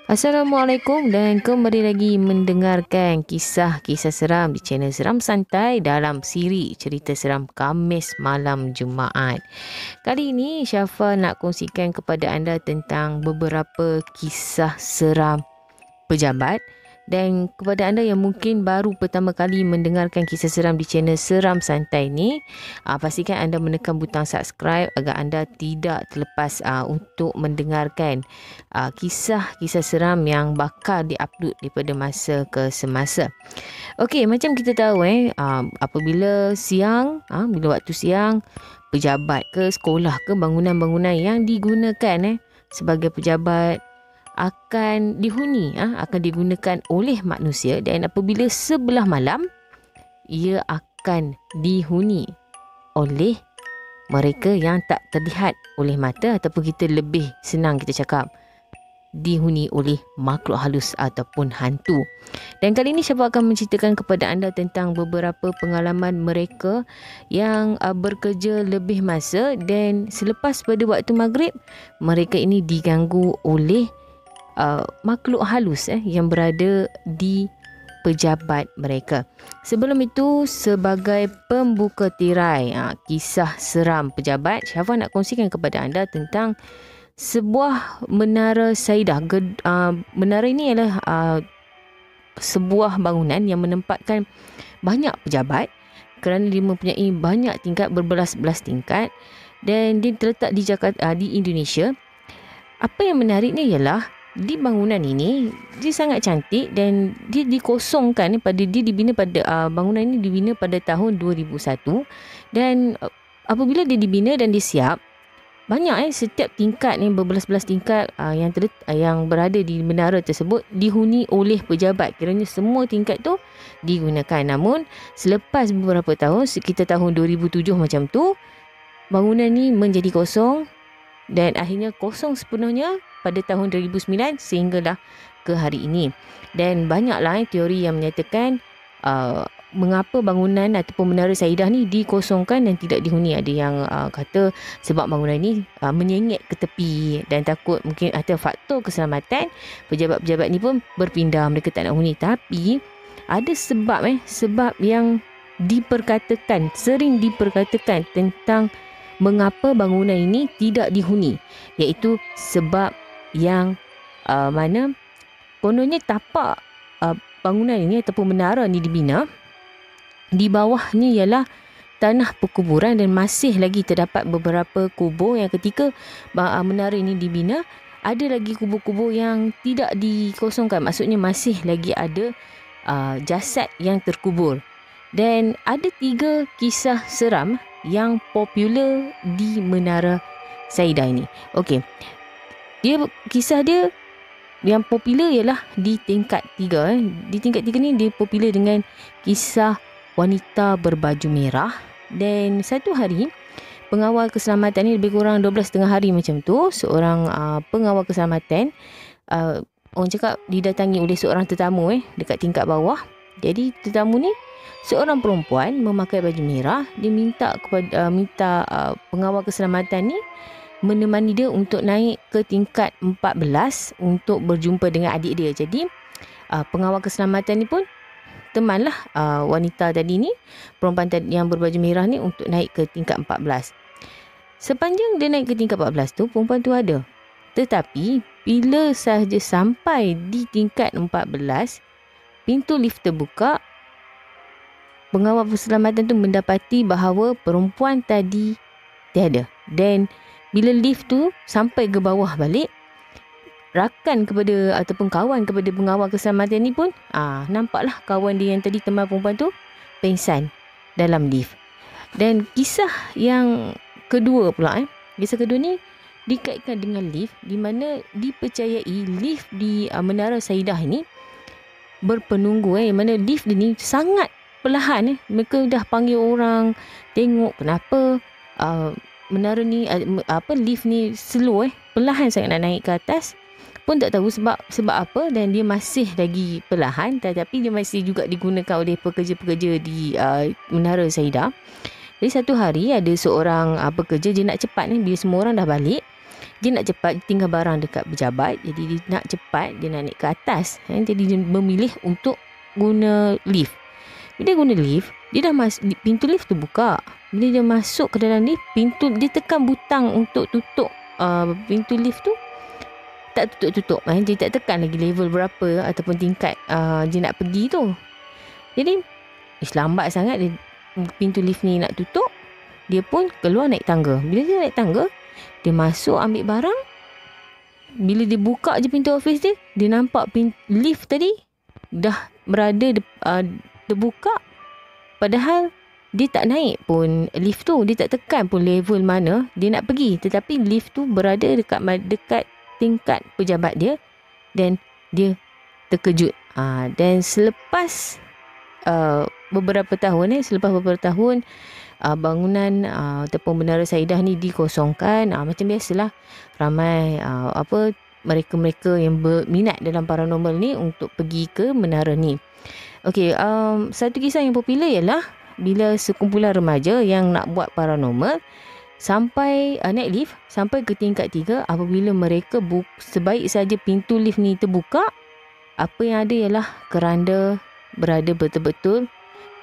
Assalamualaikum dan kembali lagi mendengarkan kisah-kisah seram di channel Seram Santai dalam siri cerita seram Khamis malam Jumaat. Kali ini Syafa nak kongsikan kepada anda tentang beberapa kisah seram pejabat, dan kepada anda yang mungkin baru pertama kali mendengarkan kisah seram di channel Seram Santai ni, pastikan anda menekan butang subscribe agar anda tidak terlepas untuk mendengarkan kisah-kisah seram yang bakal diupload daripada masa ke semasa. Okey, macam kita tahu apabila siang, bila waktu siang, pejabat ke sekolah ke bangunan-bangunan yang digunakan sebagai pejabat akan digunakan oleh manusia, dan apabila sebelah malam ia akan dihuni oleh mereka yang tak terlihat oleh mata, ataupun kita lebih senang kita cakap dihuni oleh makhluk halus ataupun hantu. Dan kali ini Syafa akan menceritakan kepada anda tentang beberapa pengalaman mereka yang berkerja lebih masa, dan selepas pada waktu maghrib mereka ini diganggu oleh makhluk halus yang berada di pejabat mereka. Sebelum itu, sebagai pembuka tirai kisah seram pejabat, Syafa nak kongsikan kepada anda tentang sebuah menara Saidah. Menara ini adalah sebuah bangunan yang menempatkan banyak pejabat kerana dia mempunyai banyak tingkat, berbelas-belas tingkat, dan dia terletak di Jakarta, di Indonesia. Apa yang menarik ni ialah di bangunan ini dia sangat cantik, dan dia dikosongkan dia dibina pada bangunan ini dibina pada tahun 2001, dan apabila dia dibina dan disiap, banyak setiap tingkat ni berbelas-belas tingkat yang berada di menara tersebut dihuni oleh pejabat. Kiranya semua tingkat tu digunakan. Namun selepas beberapa tahun, sekitar tahun 2007 macam tu, bangunan ni menjadi kosong, dan akhirnya kosong sepenuhnya pada tahun 2009 sehinggalah ke hari ini. Dan banyaklah teori yang menyatakan mengapa bangunan ataupun menara Saidah ni dikosongkan dan tidak dihuni. Ada yang kata sebab bangunan ni menyengit ke tepi, dan takut mungkin ada faktor keselamatan, pejabat-pejabat ni pun berpindah, mereka tak nak huni. Tapi ada sebab yang sering diperkatakan tentang mengapa bangunan ini tidak dihuni, iaitu sebab yang mana kononnya tapak bangunan ini ataupun menara ni dibina, di bawahnya ialah tanah perkuburan, dan masih lagi terdapat beberapa kubur yang ketika menara ini dibina ada lagi kubur-kubur yang tidak dikosongkan, maksudnya masih lagi ada jasad yang terkubur. Dan ada 3 kisah seram yang popular di menara Saidah ini. Okey. Kisah dia yang popular ialah di tingkat 3. Di tingkat 3 ni dia popular dengan kisah wanita berbaju merah. Dan satu hari pengawal keselamatan ni, lebih kurang 12 setengah hari macam tu, seorang pengawal keselamatan orang cakap didatangi oleh seorang tetamu dekat tingkat bawah. Jadi tetamu ni seorang perempuan memakai baju merah. Dia minta pengawal keselamatan ni menemani dia untuk naik ke tingkat 14 untuk berjumpa dengan adik dia. Jadi pengawal keselamatan ni pun temanlah wanita tadi ni, perempuan tadi yang berbaju merah ni, untuk naik ke tingkat 14. Sepanjang dia naik ke tingkat 14 tu, perempuan tu ada. Tetapi bila sahaja sampai di tingkat 14, pintu lift terbuka. Pengawal keselamatan tu mendapati bahawa perempuan tadi tiada. Dan bila lift tu sampai ke bawah balik, rakan kepada ataupun kawan kepada pengawal keselamatan ni pun nampaklah kawan dia yang tadi teman perempuan tu pengsan dalam lift. Dan kisah yang kedua pula, kisah kedua ni dikaitkan dengan lift, di mana dipercayai lift di menara Saidah ini berpenunggu yang mana lift dia ni sangat perlahan. Mereka dah panggil orang tengok kenapa menara ni lift ni slow, perlahan sangat nak naik ke atas, pun tak tahu sebab apa, dan dia masih lagi perlahan, tetapi dia masih juga digunakan oleh pekerja-pekerja di menara Saidah. Jadi satu hari ada seorang pekerja, dia nak cepat bila semua orang dah balik, dia nak cepat, dia tinggal barang dekat pejabat, jadi dia nak cepat, dia nak naik ke atas. Jadi dia memilih untuk guna lift. Bila dia guna lift, dia dah pintu lift tu buka. Bila dia masuk ke dalam lift, dia tekan butang untuk tutup pintu lift tu, tak tutup. Dia tak tekan lagi level berapa ataupun tingkat dia nak pergi tu. Jadi lambat sangat pintu lift ni nak tutup. Dia pun keluar naik tangga. Bila dia naik tangga, dia masuk ambil barang. Bila dia buka je pintu office dia, dia nampak lift tadi dah berada terbuka. Padahal dia tak naik pun lift tu, dia tak tekan pun level mana dia nak pergi, tetapi lift tu berada dekat tingkat pejabat dia, dan dia terkejut. Dan selepas beberapa tahun bangunan ataupun Menara Saidah ni dikosongkan, macam biasalah ramai mereka-mereka yang berminat dalam paranormal ni untuk pergi ke menara ni. Okey, satu kisah yang popular ialah bila sekumpulan remaja yang nak buat paranormal sampai naik lift sampai ke tingkat 3, apabila mereka sebaik saja pintu lift ni terbuka, apa yang ada ialah keranda berada betul-betul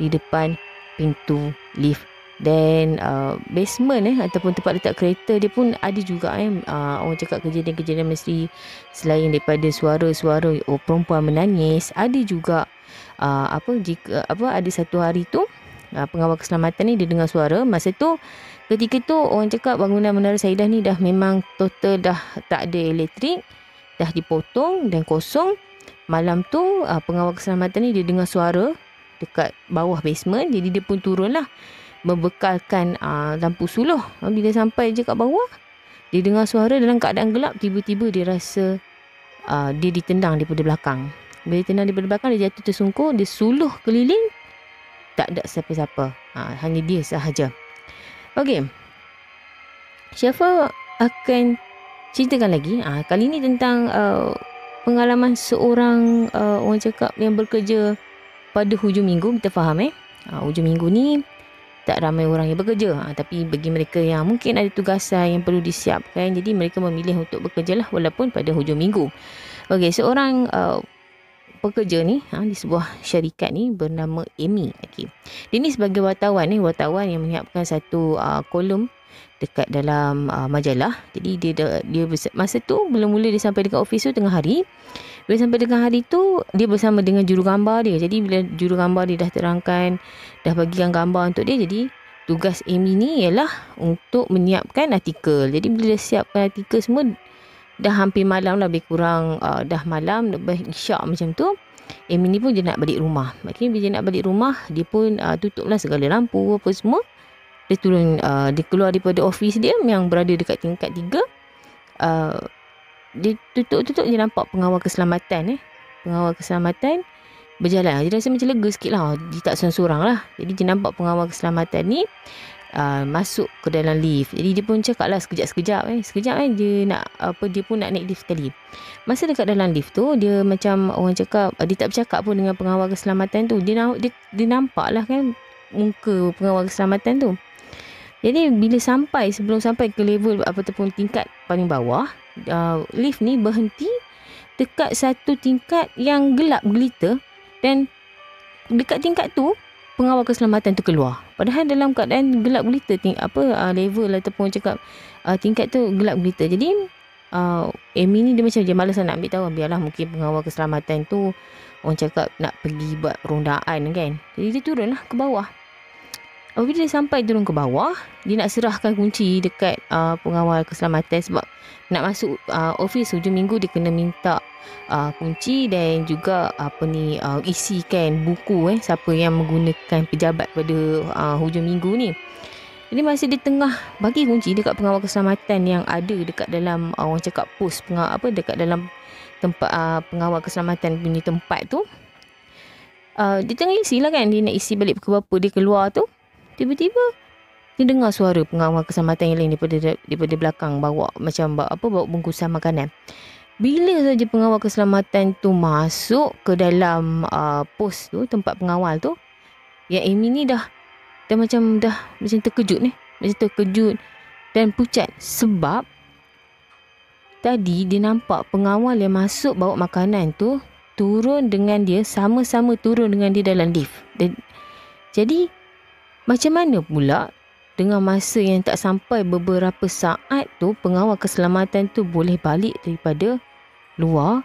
di depan pintu lift. Dan basement ataupun tempat letak kereta dia pun ada juga orang cakap kejadian-kejadian misteri. Selain daripada suara-suara perempuan menangis, ada juga ada satu hari tu pengawal keselamatan ni dia dengar suara. Ketika tu orang cakap bangunan Menara Saidah ni dah memang total dah tak ada elektrik, dah dipotong dan kosong. Malam tu pengawal keselamatan ni dia dengar suara dekat bawah basement. Jadi dia pun turunlah membekalkan lampu suluh. Bila sampai je kat bawah, dia dengar suara dalam keadaan gelap. Tiba-tiba dia rasa dia ditendang daripada belakang. Bila ditendang daripada belakang, dia jatuh tersungkur. Dia suluh keliling, tak ada siapa-siapa, hanya dia sahaja. Okey, Syafa akan ceritakan lagi kali ni tentang pengalaman seorang orang cakap yang bekerja pada hujung minggu. Kita faham hujung minggu ni tak ramai orang yang bekerja, tapi bagi mereka yang mungkin ada tugasan yang perlu disiapkan, jadi mereka memilih untuk bekerja lah walaupun pada hujung minggu. Okey, seorang pekerja ni di sebuah syarikat ni bernama Amy. Okey, dia ni sebagai wartawan yang menyiapkan satu kolom dekat dalam majalah. Jadi dia masa tu mula-mula dia sampai dekat office tu tengah hari. Bila sampai tengah hari tu, dia bersama dengan jurugambar dia. Jadi bila jurugambar dia dah terangkan, dah bagikan gambar untuk dia, jadi tugas Amy ni ialah untuk menyiapkan artikel. Jadi bila dia siapkan artikel semua, dah hampir malam lah, lebih kurang dah malam, lebih isyak macam tu. Amy ni pun dia nak balik rumah. Maksudnya bila dia nak balik rumah, dia pun tutuplah segala lampu apa semua. Dia turun, dia keluar daripada office dia yang berada dekat tingkat 3. Dia tutup dia nampak pengawal keselamatan pengawal keselamatan berjalan. Dia rasa macam lega sikit lah, dia tak seorang-seorang lah. Jadi dia nampak pengawal keselamatan ni masuk ke dalam lift. Jadi dia pun cakap lah sekejap dia pun nak naik lift sekali. Masa dekat dalam lift tu, dia macam orang cakap, dia tak bercakap pun dengan pengawal keselamatan tu. Dia nampak lah kan muka pengawal keselamatan tu. Jadi bila sebelum sampai ke level ataupun tingkat paling bawah, lift ni berhenti dekat satu tingkat yang gelap gelita, dan dekat tingkat tu pengawal keselamatan tu keluar. Padahal dalam keadaan gelap gelita level ataupun cakap tingkat tu gelap gelita. Jadi Amy ni dia malas nak ambil tahu. Biarlah, mungkin pengawal keselamatan tu orang cakap nak pergi buat rondaan kan. Jadi dia turunlah ke bawah. Apabila dia sampai turun ke bawah, dia nak serahkan kunci dekat pengawal keselamatan, sebab nak masuk office hujung minggu dia kena minta kunci dan juga isikan buku siapa yang menggunakan pejabat pada hujung minggu ni. Jadi masa dia tengah bagi kunci dekat pengawal keselamatan yang ada dekat dalam orang cakap pos dekat dalam tempat pengawal keselamatan punya tempat tu, dia tengah isi lah kan, dia nak isi balik pukul berapa dia keluar tu. Tiba-tiba dia dengar suara pengawal keselamatan yang lain daripada belakang bawa bungkusan makanan. Bila saja pengawal keselamatan tu masuk ke dalam pos tu, tempat pengawal tu, yang Amy ni dah macam terkejut macam terkejut dan pucat, sebab tadi dia nampak pengawal yang masuk bawa makanan tu turun dengan dia, sama-sama turun dengan dia dalam lift. Jadi macam mana pula dengan masa yang tak sampai beberapa saat tu, pengawal keselamatan tu boleh balik daripada luar,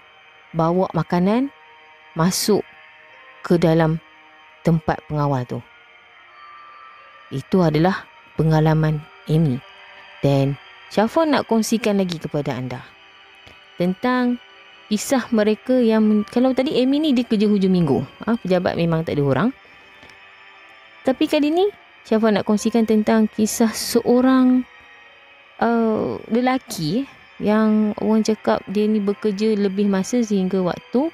bawa makanan, masuk ke dalam tempat pengawal tu. Itu adalah pengalaman Amy. Dan Syafa nak kongsikan lagi kepada anda tentang kisah mereka yang, kalau tadi Amy ni dia kerja hujung minggu, pejabat memang tak ada orang. Tapi kali ni Syafa nak kongsikan tentang kisah seorang lelaki yang orang cakap dia ni bekerja lebih masa sehingga waktu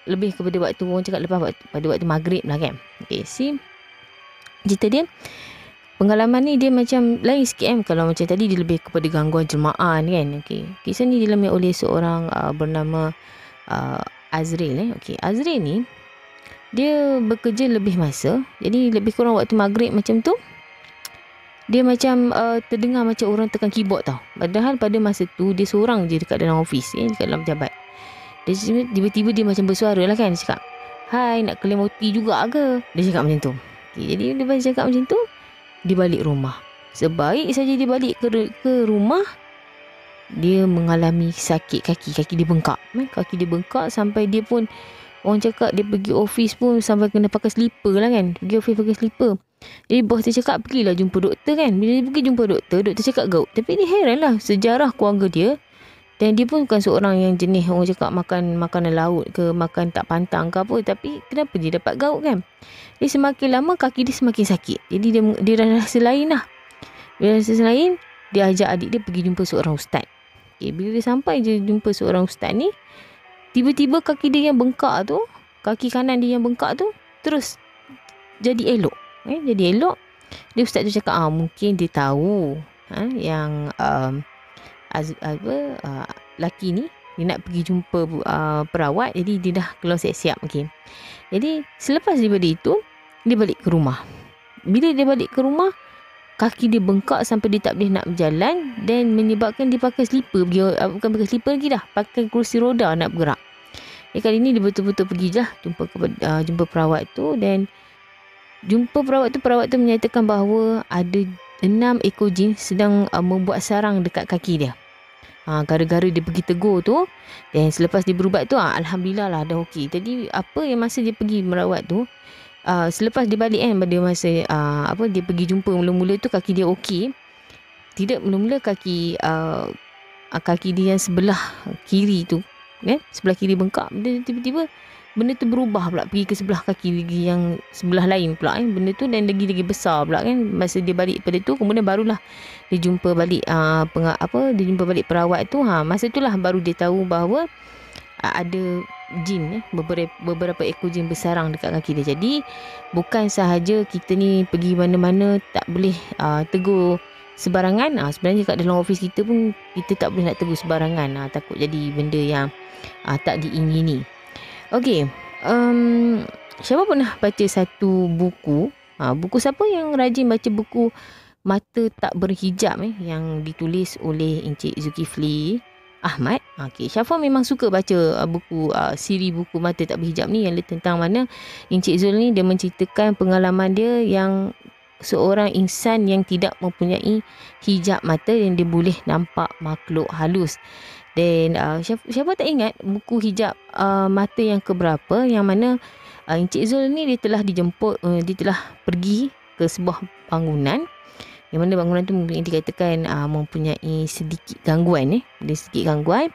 lebih kepada waktu orang cakap lepas pada waktu maghrib lah kan. Okay, cerita dia, pengalaman ni dia macam lain sikit kalau macam tadi dia lebih kepada gangguan jelmaan kan. Okay, kisah ni dialami oleh seorang bernama Azril. Okay, Azril ni dia bekerja lebih masa, jadi lebih kurang waktu maghrib macam tu dia macam terdengar macam orang tekan keyboard tau. Padahal pada masa tu dia seorang je dekat dalam office, dekat dalam pejabat. Dia tiba-tiba dia macam bersuara lah kan. Dia cakap, "Hai, nak claim OT juga ke?" Dia cakap macam tu. Okay, jadi dia cakap macam tu, dia balik rumah. Sebaik saja dia balik ke rumah, dia mengalami sakit kaki. Kaki dia bengkak. Kaki dia bengkak sampai dia pun, orang cakap dia pergi office pun sampai kena pakai slipper lah kan. Pergi office pakai slipper. Jadi bos dia cakap, pergilah jumpa doktor kan. Bila dia pergi jumpa doktor cakap gout. Tapi dia heran lah sejarah keluarga dia. Dan dia pun bukan seorang yang jenis orang cakap makan makanan laut ke, makan tak pantang ke apa. Tapi kenapa dia dapat gout kan? Dia semakin lama kaki dia semakin sakit. Jadi dia rasa lain lah. Dia rasa lain, dia ajak adik dia pergi jumpa seorang ustaz. Okay, bila dia sampai je jumpa seorang ustaz ni, tiba-tiba kaki dia yang bengkak tu, kaki kanan dia yang bengkak tu terus jadi elok. Jadi elok. Dia ustaz tu cakap, mungkin dia tahu yang laki ni dia nak pergi jumpa perawat, jadi dia dah keluar siap-siap. Okay. Jadi selepas daripada itu, dia balik ke rumah. Bila dia balik ke rumah, kaki dia bengkak sampai dia tak boleh nak berjalan, dan menyebabkan dia pakai slipper. Bukan pakai slipper lagi dah, pakai kursi roda nak bergerak. Kali ni dia betul-betul pergi je jumpa perawat tu. Dan jumpa perawat tu menyatakan bahawa ada 6 ekor jin sedang membuat sarang dekat kaki dia. Gara-gara dia pergi tegur tu, dan selepas dia berubat tu, alhamdulillah lah dah okey. Jadi apa yang masa dia pergi merawat tu, selepas dia balik kan, pada masa dia pergi jumpa, mula-mula tu kaki dia okey. Tidak, mula-mula kaki dia yang sebelah kiri tu, sebelah kiri bengkak. Dia tiba-tiba benda tu berubah pula, pergi ke sebelah kaki yang sebelah lain pula benda tu, dan lagi besar pula kan. Masa dia balik pada tu, kemudian barulah dia jumpa balik dia jumpa balik perawat tu. Masa itulah baru dia tahu bahawa ada jin, beberapa ekor jin bersarang dekat kaki dia. Jadi bukan sahaja kita ni pergi mana-mana tak boleh tegur sebarangan. Sebenarnya kat dalam office kita pun kita tak boleh nak tegur sebarangan, takut jadi benda yang tak diingini. Okey, siapa pernah baca satu buku, buku siapa yang rajin baca buku Mata Tak Berhijab yang ditulis oleh Encik Zulkifli Ahmad. Okey, Syafa memang suka baca buku siri buku Mata Tak Berhijab ni, yang tentang mana Encik Zul ni dia menceritakan pengalaman dia yang seorang insan yang tidak mempunyai hijab mata dan dia boleh nampak makhluk halus. Dan siapa tak ingat buku hijab mata yang keberapa, yang mana Encik Zul ni dia telah dijemput, dia telah pergi ke sebuah bangunan, yang mana bangunan tu mungkin dikatakan mempunyai sedikit gangguan, sedikit gangguan.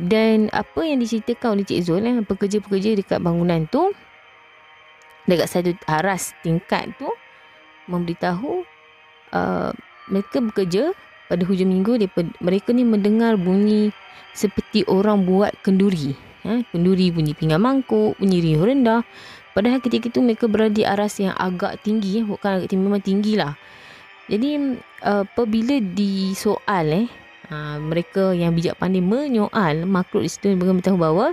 Dan apa yang diceritakan oleh Encik Zul, pekerja-pekerja dekat bangunan tu, dekat satu aras tingkat tu, memberitahu mereka bekerja pada hujung minggu. Mereka ni mendengar bunyi seperti orang buat kenduri. Kenduri, bunyi pinggan mangkuk, bunyi riuh rendah. Padahal ketika itu mereka berada di aras yang agak tinggi. Bukan agak tinggi, memang tinggi lah. Jadi apabila disoal, mereka yang bijak pandai menyoal makhluk di situ, mereka beritahu bahawa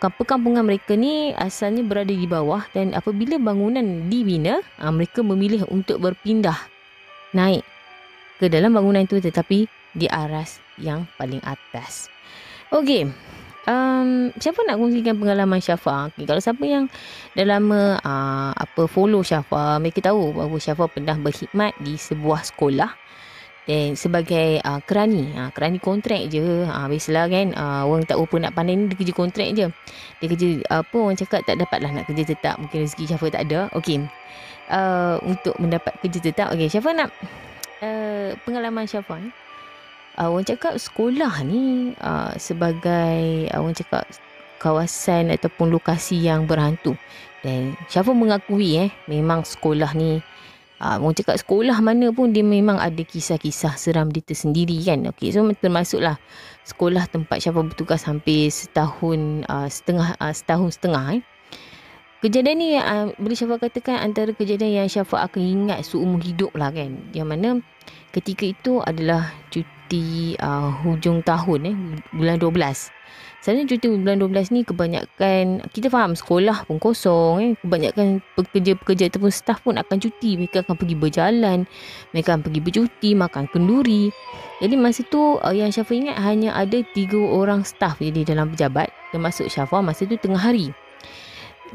perkampungan mereka ni asalnya berada di bawah, dan apabila bangunan dibina, mereka memilih untuk berpindah naik ke dalam bangunan itu, tetapi di aras yang paling atas. Okey. Siapa nak kongsikan pengalaman Syafa? Okay, kalau siapa yang dah lama follow Syafa, mereka tahu bahawa Syafa pernah berkhidmat di sebuah sekolah dan sebagai kerani kontrak je. Biasalah kan, orang tak apa nak pandai ni, dia kerja kontrak je. Dia kerja orang cakap tak dapat lah nak kerja tetap, mungkin rezeki Syafa tak ada. Okey, untuk mendapat kerja tetap, okey, Syafa nak pengalaman Syafa ni. Orang cakap sekolah ni sebagai orang cakap kawasan ataupun lokasi yang berhantu. Dan Syafa mengakui memang sekolah ni, orang cakap sekolah mana pun dia memang ada kisah-kisah seram dia tersendiri kan. Okey, so termasuklah sekolah tempat Syafa bertugas hampir setahun setengah. Kejadian ni boleh Syafa katakan antara kejadian yang Syafa akan ingat seumur hidup lah kan. Yang mana ketika itu adalah cuti hujung tahun bulan 12. Sebenarnya cuti bulan 12 ni kebanyakan, kita faham sekolah pun kosong kebanyakan pekerja-pekerja ataupun staff pun akan cuti. Mereka akan pergi berjalan, mereka akan pergi bercuti, makan kenduri. Jadi masa tu yang Syafa ingat hanya ada 3 orang staff jadi dalam pejabat, termasuk Syafa. Masa tu tengah hari.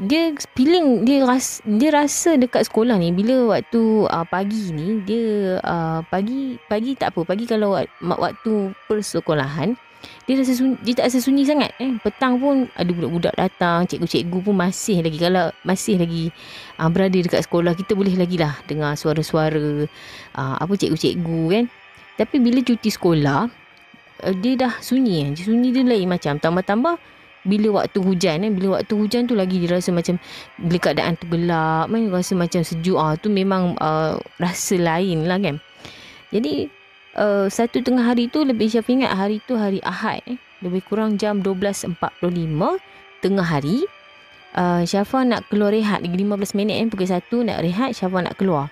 Dia feeling, dia rasa dekat sekolah ni bila waktu pagi ni dia pagi tak apa, pagi kalau waktu persekolahan dia tak rasa sunyi sangat. Petang pun ada budak-budak datang, cikgu-cikgu pun masih lagi, kalau masih lagi berada dekat sekolah, kita boleh lagi lah dengar suara-suara cikgu-cikgu kan. Tapi bila cuti sekolah, dia dah sunyi. Sunyi dia lain macam. Tambah-tambah bila waktu hujan tu lagi dia rasa macam, bila keadaan tu gelap rasa macam sejuk. Tu memang rasa lain lah kan. Jadi satu tengah hari tu, lebih Syafa ingat hari tu hari Ahad, lebih kurang jam 12.45 tengah hari. Syafa nak keluar rehat lagi 15 minit pukul 1 nak rehat. Syafa nak keluar.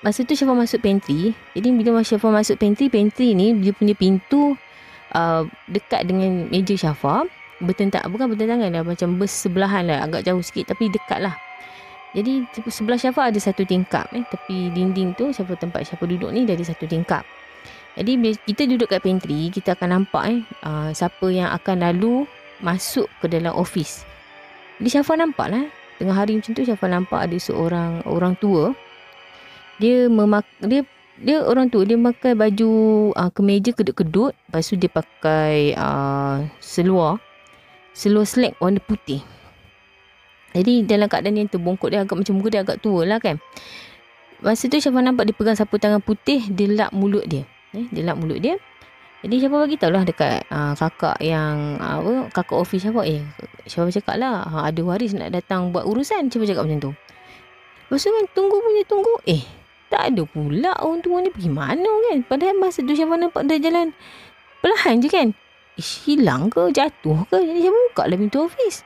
Masa tu Syafa masuk pantry. Jadi bila Syafa masuk pantry ni, dia punya pintu dekat dengan meja Syafa, bukan bertentangan lah, macam bersebelahan lah, agak jauh sikit tapi dekat lah. Jadi sebelah Syafa ada satu tingkap. Tepi dinding tu, tempat Syafa duduk ni, dia ada satu tingkap. Jadi bila kita duduk kat pantry, kita akan nampak siapa yang akan lalu masuk ke dalam office. Jadi Syafa nampak lah, tengah hari macam tu Syafa nampak ada seorang orang tua. Dia orang tu, dia pakai baju kemeja kedut-kedut. Lepas tu dia pakai seluar slack warna putih. Jadi dalam keadaan yang terbongkok, dia agak macam muka dia agak tua lah kan. Masa tu Syafa nampak dia pegang sapu tangan putih, dia lap mulut dia. Jadi Syafa bagi tahu lah dekat kakak yang kakak office Syafa. Syafa cakap lah, ada waris nak datang buat urusan. Syafa cakap macam tu. Lepas tu kan tunggu. Tak ada pula orang tua ni pergi mana kan. Padahal masa tu Syafa nampak dia jalan perlahan je kan. Hilang ke, jatuh ke. Jadi Syafa buka lah pintu office.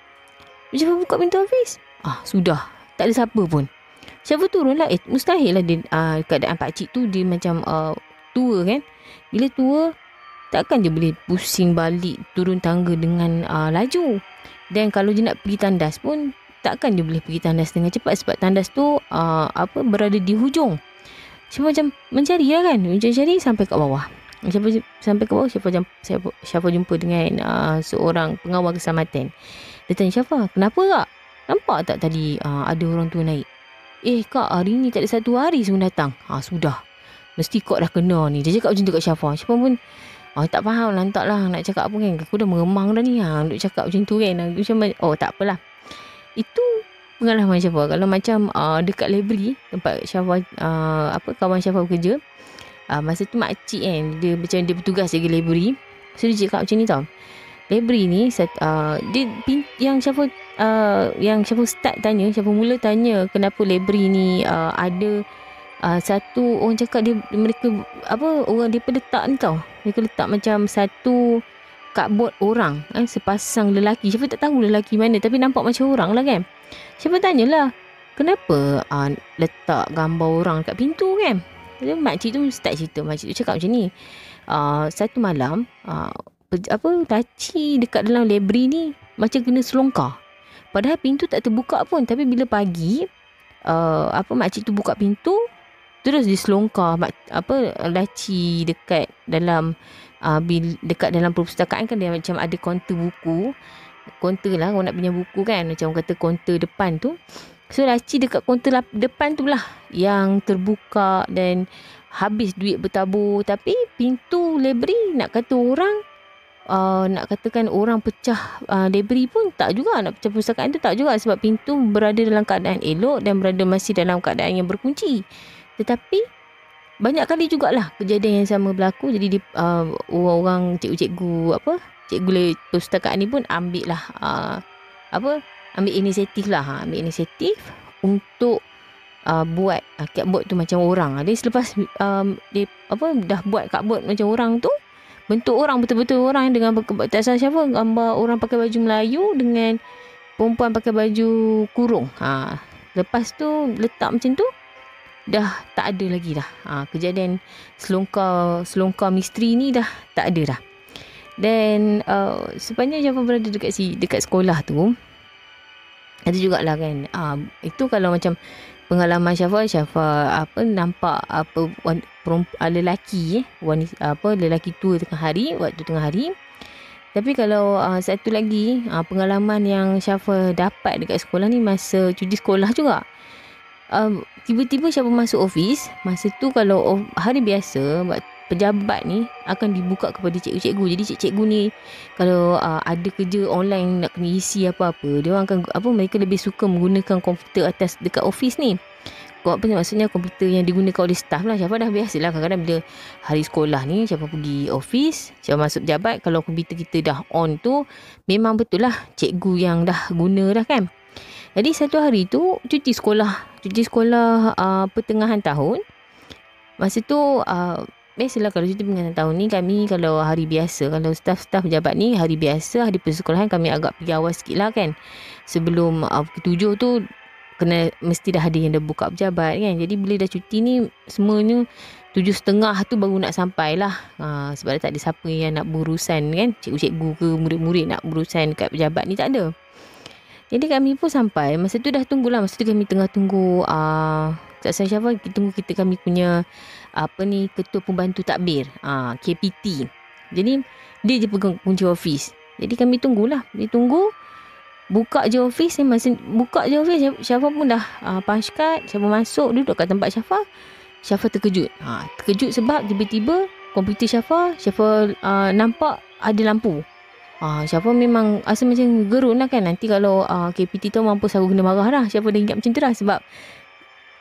Sudah, tak ada siapa pun. Syafa turun lah. Mustahil lah dia, keadaan pakcik tu dia macam tua kan. Bila tua, takkan dia boleh pusing balik turun tangga dengan laju. Dan kalau dia nak pergi tandas pun, takkan dia boleh pergi tandas dengan cepat, sebab tandas tu berada di hujung. Syafa macam mencari lah kan. Mencari sampai kat bawah. Syafa jumpa dengan seorang pengawal keselamatan. Dia tanya Syafa, kenapa kak? Nampak tak tadi ada orang tua naik? Kak, hari ni tak ada satu hari sebelum datang. Sudah, mesti kak dah kena ni. Dia cakap macam tu kat Syafa. Syafa pun tak faham lah, tak lah nak cakap apa kan. Aku dah meremang dah ni. Duk cakap macam tu kan. Tak apalah. Itu pengalaman Syafa. Kalau macam dekat library tempat Syafa kawan Syafa bekerja, masa tu makcik kan, dia macam dia bertugas jaga library. So dia cakap macam ni tau. Library ni yang Syafa start tanya, Syafa mula tanya kenapa library ni ada satu orang cakap mereka orang dia letak ni tau. Mereka letak macam satu cupboard orang, sepasang lelaki. Syafa tak tahu lelaki mana, tapi nampak macam orang lah kan. Syafa tanyalah, kenapa letak gambar orang kat pintu kan. Jadi makcik tu start cerita. Makcik tu cakap macam ni, satu malam laci dekat dalam library ni macam kena selongkar. Padahal pintu tak terbuka pun. Tapi bila pagi makcik tu buka pintu, terus diselongkar laci dekat dalam dekat dalam perpustakaan kan dia macam ada kaunter buku. Kaunter lah orang nak pinjam buku kan, macam kata kaunter depan tu. So laci dekat kaunter depan tu lah yang terbuka dan habis duit bertabur. Tapi pintu library nak kata orang nak katakan orang pecah library pun tak juga, nak pecah perpustakaan tu tak juga, sebab pintu berada dalam keadaan elok dan berada masih dalam keadaan yang berkunci. Tetapi banyak kali jugalah kejadian yang sama berlaku. Jadi orang-orang cikgu-cikgu cikgu perpustakaan ni pun ambil lah ambil inisiatif untuk buat cardboard tu macam orang. Dia selepas dia dah buat cardboard macam orang tu, bentuk orang betul-betul orang dengan tak salah siapa, gambar orang pakai baju Melayu dengan perempuan pakai baju kurung. Lepas tu letak macam tu, dah tak ada lagi dah. Kejadian selongkar misteri ni dah tak ada dah. Dan sepanjang Syafa berada dekat sekolah tu, ada jugalah kan, itu kalau macam pengalaman Syafa nampak lelaki lelaki tua waktu tengah hari. Tapi kalau satu lagi pengalaman yang Syafa dapat dekat sekolah ni masa cuti sekolah juga. Tiba-tiba Syafa masuk office. Masa tu kalau hari biasa, pejabat ni akan dibuka kepada cikgu-cikgu. Jadi cikgu ni kalau ada kerja online nak kena isi apa-apa, dia orang akan mereka lebih suka menggunakan komputer atas dekat office ni. Maksudnya komputer yang digunakan oleh staff lah. Syafa dah biasalah kadang-kadang bila hari sekolah ni Syafa pergi office, Syafa masuk pejabat, kalau komputer kita dah on tu memang betul lah cikgu yang dah guna dah kan. Jadi satu hari tu cuti sekolah pertengahan tahun. Masa tu biasalah kalau cuti pertengahan tahun ni, kami kalau hari biasa, kalau staf-staf pejabat ni hari biasa, hari persekolahan kami agak pergi awal sikit lah kan. Sebelum ke-7 tu mesti dah ada yang dah buka pejabat kan. Jadi bila dah cuti ni semuanya 7.30 tu baru nak sampai lah. Sebab tak ada siapa yang nak berurusan kan, cikgu-cikgu ke murid-murid nak berurusan kat pejabat ni, tak ada. Jadi kami pun sampai. Masa tu dah tunggulah. Masa tu kami tengah tunggu tak saya siapa, kami punya ketua pembantu takbir, KPT. Jadi dia je pegang kunci office. Jadi kami tunggulah. Dia tunggu, buka je office. Syafa pun dah punch card. Syafa masuk, duduk kat tempat Syafa. Syafa terkejut. Terkejut sebab tiba-tiba komputer Syafa nampak ada lampu. Syafa memang rasa macam gerun lah kan. Nanti kalau KPT tu mampu aku kena marah dah. Syafa dah ingat macam tu dah. Sebab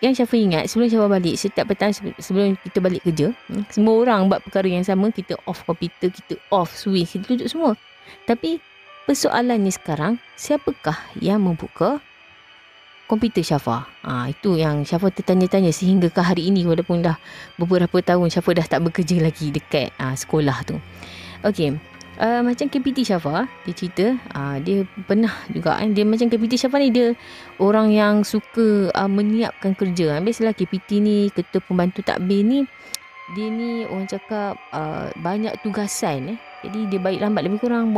yang Syafa ingat, sebelum Syafa balik, setiap petang sebelum kita balik kerja, semua orang buat perkara yang sama. Kita off komputer, kita off switch, kita duduk semua. Tapi persoalannya sekarang, siapakah yang membuka komputer Syafa? Itu yang Syafa tertanya-tanya sehingga ke hari ini, walaupun dah beberapa tahun Syafa dah tak bekerja lagi dekat sekolah tu. Okey. Macam KPT Syafa, dia cerita dia pernah juga dia macam KPT Syafa ni, dia orang yang suka menyiapkan kerja. Biasalah KPT ni, ketua pembantu takbir ni, dia ni orang cakap banyak tugasan. Jadi dia balik lambat lebih kurang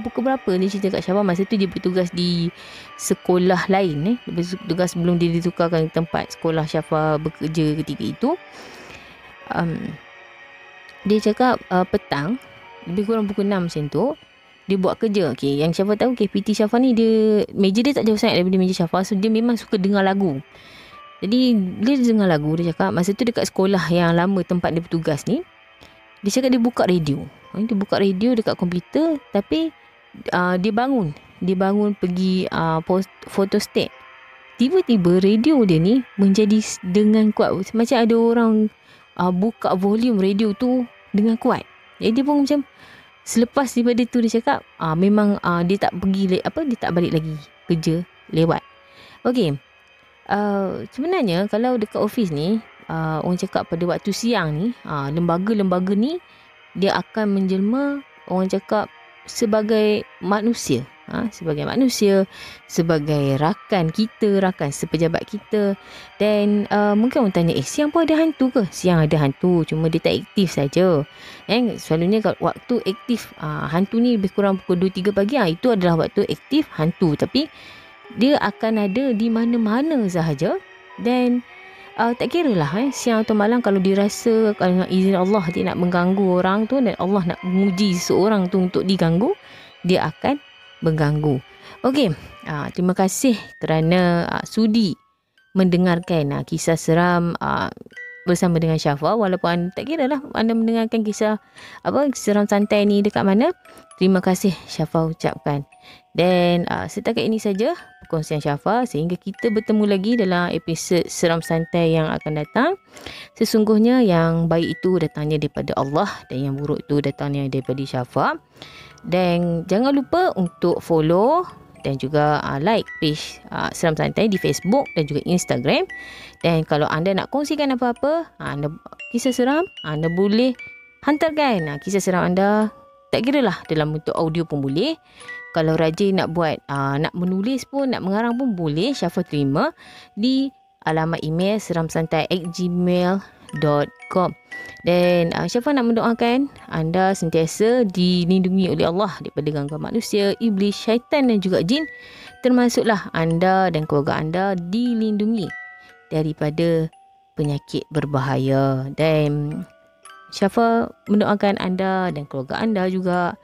pukul berapa, dia cerita kat Syafa masa tu dia bertugas di sekolah lain. Dia bertugas sebelum dia ditukarkan tempat sekolah Syafa bekerja ketika itu. Dia cakap petang lebih kurang pukul 6 macam tu dia buat kerja. Okay, yang Syafa tahu KPT Syafa ni, meja dia tak jauh sangat daripada meja Syafa. So dia memang suka dengar lagu. Jadi dia dengar lagu, dia cakap masa tu dekat sekolah yang lama tempat dia bertugas ni, dia cakap dia buka radio. Dia buka radio dekat komputer. Tapi dia bangun pergi photostat. Tiba-tiba radio dia ni menjadi dengan kuat, macam ada orang buka volume radio tu dengan kuat. Jadi dia pun macam selepas daripada tu dia cakap memang dia tak pergi dia tak balik lagi kerja lewat. Okey. Sebenarnya kalau dekat office ni orang cakap pada waktu siang ni lembaga-lembaga ni dia akan menjelma orang cakap sebagai manusia. Sebagai manusia, sebagai rakan kita, rakan sepejabat kita. Dan mungkin orang tanya, siang pun ada hantu ke? Siang ada hantu, cuma dia tak aktif saja. Selalunya waktu aktif hantu ni lebih kurang pukul 2-3 pagi. Itu adalah waktu aktif hantu. Tapi dia akan ada di mana-mana sahaja. Dan Tak kira lah siang atau malam, kalau dirasa kalau dengan izin Allah dia nak mengganggu orang tu dan Allah nak menguji seseorang tu untuk diganggu, dia akan mengganggu. Okey, terima kasih kerana sudi mendengarkan kisah seram bersama dengan Syafa. Walaupun tak kira lah anda mendengarkan kisah seram santai ni dekat mana, terima kasih Syafa ucapkan. Dan setakat ini saja perkongsian Syafa, sehingga kita bertemu lagi dalam episod seram santai yang akan datang. Sesungguhnya yang baik itu datangnya daripada Allah dan yang buruk itu datangnya daripada Syafa. Dan jangan lupa untuk follow dan juga like page Seram Santai di Facebook dan juga Instagram. Dan kalau anda nak kongsikan apa-apa, anda kisah seram, anda boleh hantarkan kisah seram anda, tak kira lah dalam bentuk audio pun boleh. Kalau rajin nak buat nak menulis pun, nak mengarang pun boleh. Syafa terima di alamat email seramsantai@gmail.com. Dan Syafa nak mendoakan anda sentiasa dilindungi oleh Allah daripada gangguan manusia, iblis, syaitan dan juga jin. Termasuklah anda dan keluarga anda dilindungi daripada penyakit berbahaya. Dan Syafa mendoakan anda dan keluarga anda juga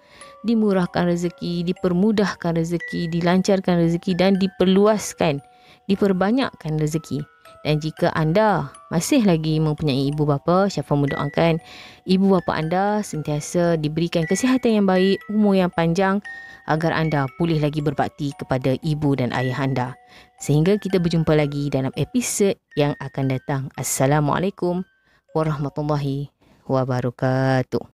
dimurahkan rezeki, dipermudahkan rezeki, dilancarkan rezeki dan diperluaskan, diperbanyakkan rezeki. Dan jika anda masih lagi mempunyai ibu bapa, Syafa mendoakan ibu bapa anda sentiasa diberikan kesihatan yang baik, umur yang panjang, agar anda boleh lagi berbakti kepada ibu dan ayah anda. Sehingga kita berjumpa lagi dalam episod yang akan datang. Assalamualaikum warahmatullahi wabarakatuh.